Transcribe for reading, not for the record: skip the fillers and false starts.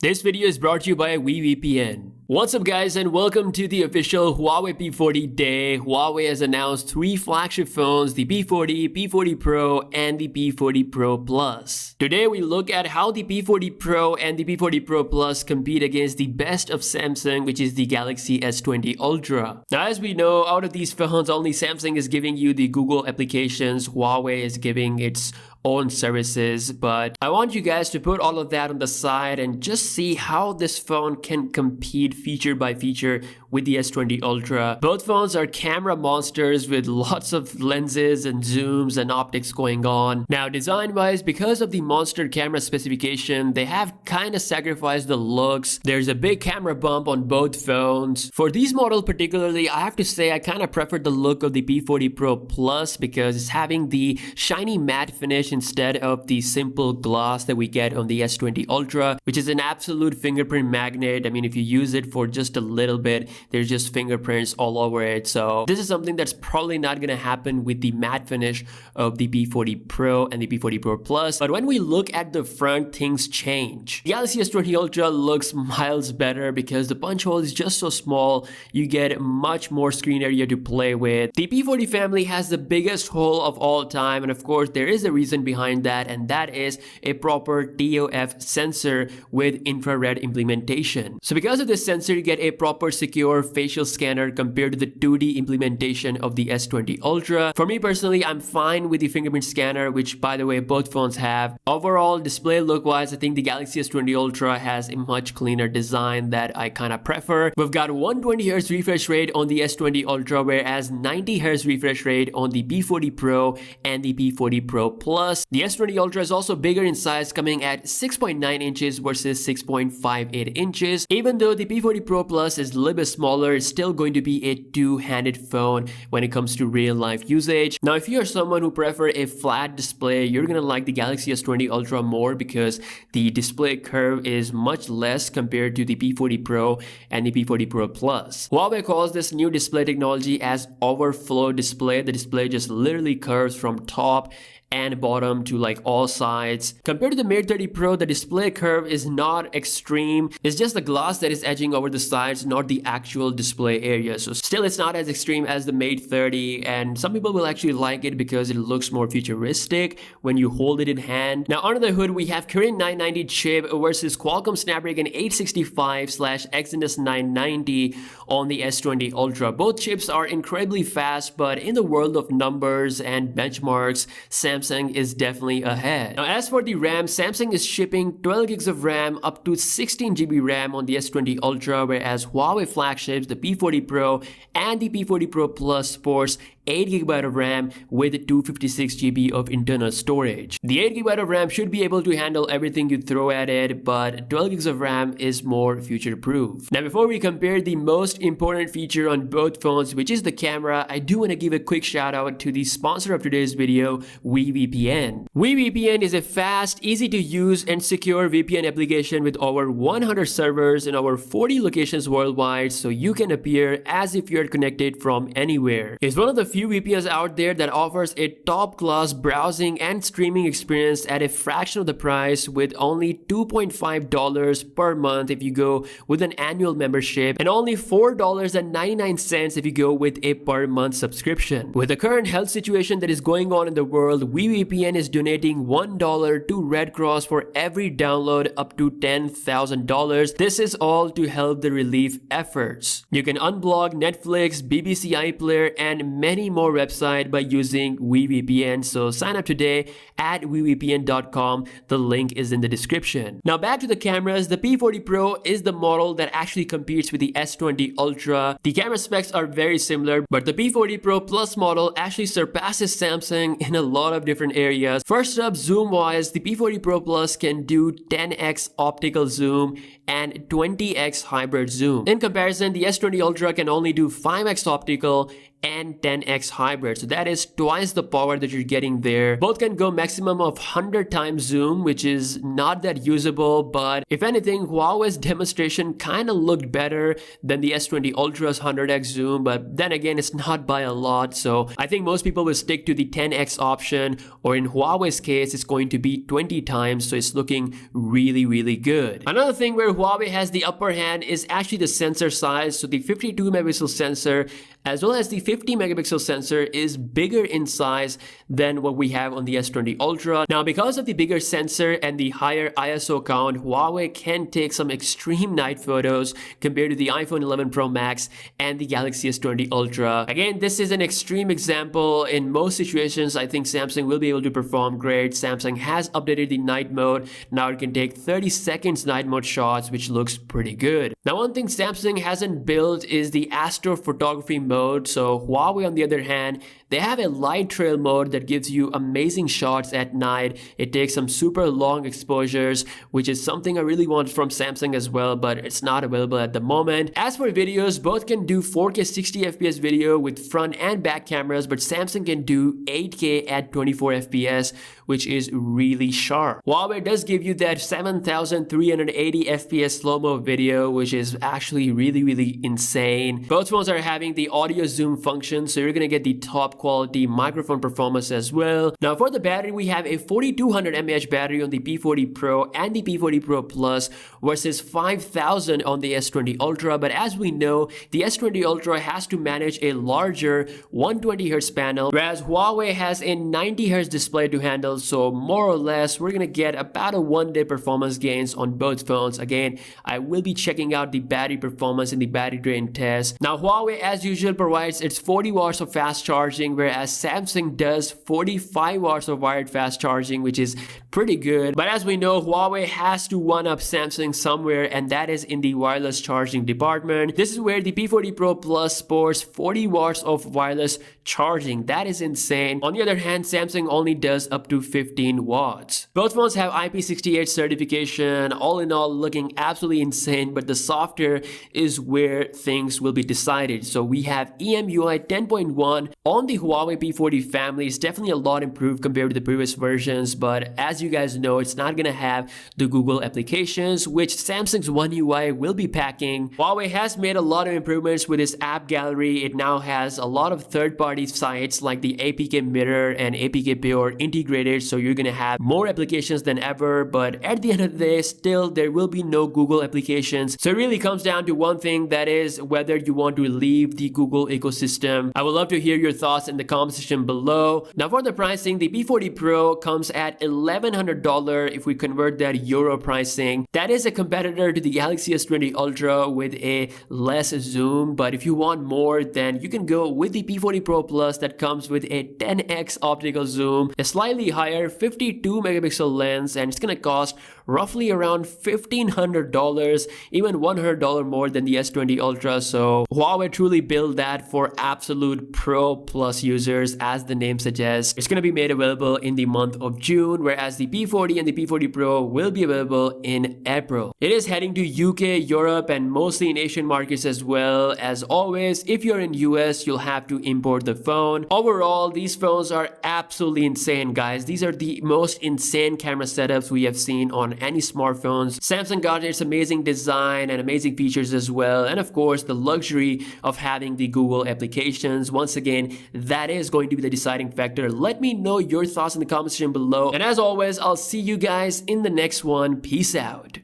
This video is brought to you by VPN. What's up guys, and welcome to the official Huawei P40 day. Huawei has announced 3 flagship phones, the P40, P40 Pro, and the P40 Pro Plus. Today we look at how the P40 Pro and the P40 Pro Plus compete against the best of Samsung, which is the Galaxy S20 Ultra. Now as we know, out of these phones, only Samsung is giving you the Google applications, Huawei is giving its own services, but I want you guys to put all of that on the side and just see how this phone can compete feature by feature with the S20 Ultra. Both phones are camera monsters with lots of lenses and zooms and optics going on. Now design wise, because of the monster camera specification, they have kind of sacrificed the looks. There's a big camera bump on both phones. For these models particularly, I have to say I kind of prefer the look of the P40 Pro Plus because it's having the shiny matte finish instead of the simple gloss that we get on the S20 Ultra, which is an absolute fingerprint magnet. I mean, if you use it for just a little bit, there's just fingerprints all over it. So this is something that's probably not going to happen with the matte finish of the P40 Pro and the P40 Pro Plus. But when we look at the front, things change. The Galaxy S20 Ultra looks miles better because the punch hole is just so small. You get much more screen area to play with. The P40 family has the biggest hole of all time, and of course there is a reason behind that, and that is a proper TOF sensor with infrared implementation. So because of this sensor, you get a proper secure facial scanner compared to the 2D implementation of the S20 Ultra. For me personally, I'm fine with the fingerprint scanner, which by the way both phones have. Overall, display look wise, I think the Galaxy S20 Ultra has a much cleaner design that I kind of prefer. We've got 120Hz refresh rate on the S20 Ultra, whereas 90Hz refresh rate on the P40 Pro and the P40 Pro Plus. The S20 Ultra is also bigger in size, coming at 6.9 inches versus 6.58 inches. Even though the P40 Pro Plus is a little bit smaller, it's still going to be a two-handed phone when it comes to real-life usage. Now, if you're someone who prefer a flat display, you're gonna like the Galaxy S20 Ultra more because the display curve is much less compared to the P40 Pro and the P40 Pro Plus. Huawei calls this new display technology as overflow display. The display just literally curves from top and bottom to like all sides. Compared to the Mate 30 Pro, the display curve is not extreme. It's just the glass that is edging over the sides, not the actual display area. So still it's not as extreme as the Mate 30, and some people will actually like it because it looks more futuristic when you hold it in hand. Now under the hood, we have Kirin 990 chip versus Qualcomm Snapdragon 865/Exynos 990 on the S20 Ultra. Both chips are incredibly fast, but in the world of numbers and benchmarks, Samsung is definitely ahead. Now as for the RAM, Samsung is shipping 12 gigs of RAM up to 16 GB RAM on the S20 Ultra, whereas Huawei flagships, the P40 Pro and the P40 Pro Plus sports 8 GB of RAM with 256 GB of internal storage. The 8 GB of RAM should be able to handle everything you throw at it, but 12 gigs of RAM is more future-proof. Now before we compare the most important feature on both phones, which is the camera, I do want to give a quick shout out to the sponsor of today's video, VPN. VPN is a fast, easy to use and secure VPN application with over 100 servers in over 40 locations worldwide, so you can appear as if you're connected from anywhere. It's one of the few VPNs out there that offers a top-class browsing and streaming experience at a fraction of the price with only $2.5 per month if you go with an annual membership and only $4.99 if you go with a per month subscription. With the current health situation that is going on in the world, VPN is donating $1 to Red Cross for every download up to $10,000. This is all to help the relief efforts. You can unblock Netflix, BBC iPlayer, and many more websites by using VPN. So sign up today at vpn.com. The link is in the description. Now back to the cameras. The P40 Pro is the model that actually competes with the S20 Ultra. The camera specs are very similar, but the P40 Pro Plus model actually surpasses Samsung in a lot of different areas. First up, zoom wise, the P40 Pro Plus can do 10x optical zoom and 20x hybrid zoom. In comparison, the S20 Ultra can only do 5x optical and 10x hybrid. So that is twice the power that you're getting there. Both can go maximum of 100 times zoom, which is not that usable, but if anything, Huawei's demonstration kind of looked better than the S20 Ultra's 100x zoom, but then again, it's not by a lot. So I think most people will stick to the 10x option or in Huawei's case, it's going to be 20 times, so it's looking really, really good. Another thing where Huawei has the upper hand is actually the sensor size. So the 52 megapixel sensor as well as the 50 megapixel sensor is bigger in size than what we have on the S20 Ultra. Now, because of the bigger sensor and the higher ISO count, Huawei can take some extreme night photos compared to the iPhone 11 Pro Max and the Galaxy S20 Ultra. Again, this is an extreme example. In most situations, I think Samsung will be able to perform great. Samsung has updated the night mode. Now it can take 30 seconds night mode shots, which looks pretty good. Now, one thing Samsung hasn't built is the astrophotography mode. So Huawei, on the other hand, they have a light trail mode that gives you amazing shots at night. It takes some super long exposures, which is something I really want from Samsung as well, but it's not available at the moment. As for videos, both can do 4K 60 FPS video with front and back cameras, but Samsung can do 8K at 24 FPS, which is really sharp. Huawei does give you that 7380 FPS slow-mo video, which is actually really, really insane. Both phones are having the audio zoom function, so you're gonna get the top quality microphone performance as well. Now, for the battery, we have a 4200 mAh battery on the P40 Pro and the P40 Pro Plus versus 5000 on the S20 Ultra. But as we know, the S20 Ultra has to manage a larger 120Hz panel, whereas Huawei has a 90Hz display to handle. So more or less, we're gonna get about a 1-day performance gains on both phones. Again, I will be checking out the battery performance in the battery drain test. Now, Huawei, as usual, provides its 40 watts of fast charging, whereas Samsung does 45 watts of wired fast charging, which is pretty good. But as we know, Huawei has to one-up Samsung somewhere, and that is in the wireless charging department. This is where the P40 Pro Plus sports 40 watts of wireless charging. That is insane. On the other hand, Samsung only does up to 15 watts. Both phones have IP68 certification. All in all, looking absolutely insane, but the software is where things will be decided. So we have EMUI 10.1 on the Huawei P40 family. It's definitely a lot improved compared to the previous versions, but as you guys know, it's not gonna have the Google applications, which Samsung's One UI will be packing. Huawei has made a lot of improvements with its app gallery. It now has a lot of third-party sites like the APK Mirror and APK Pure integrated, so you're gonna have more applications than ever. But at the end of the day, still there will be no Google applications. So it really comes down to one thing, that is whether you want to leave the Google ecosystem. I would love to hear your thoughts in the comment section below. Now, for the pricing, the P40 Pro comes at $1,100 if we convert that euro pricing. That is a competitor to the Galaxy S20 Ultra with a less zoom, but if you want more, then you can go with the P40 Pro Plus that comes with a 10x optical zoom, a slightly higher 52 megapixel lens, and it's gonna cost roughly around $1,500, even $100 more than the S20 Ultra. So Huawei truly built that for absolute Pro Plus users, as the name suggests. It's gonna be made available in the month of June, whereas the P40 and the P40 Pro will be available in April. It is heading to UK, Europe, and mostly in Asian markets as well. As always, if you're in US, you'll have to import the phone. Overall, these phones are absolutely insane, guys. These are the most insane camera setups we have seen on any smartphones. Samsung got its amazing design and amazing features as well, and of course the luxury of having the Google applications. Once again, that is going to be the deciding factor. Let me know your thoughts in the comment section below, and as always, I'll see you guys in the next one. Peace out.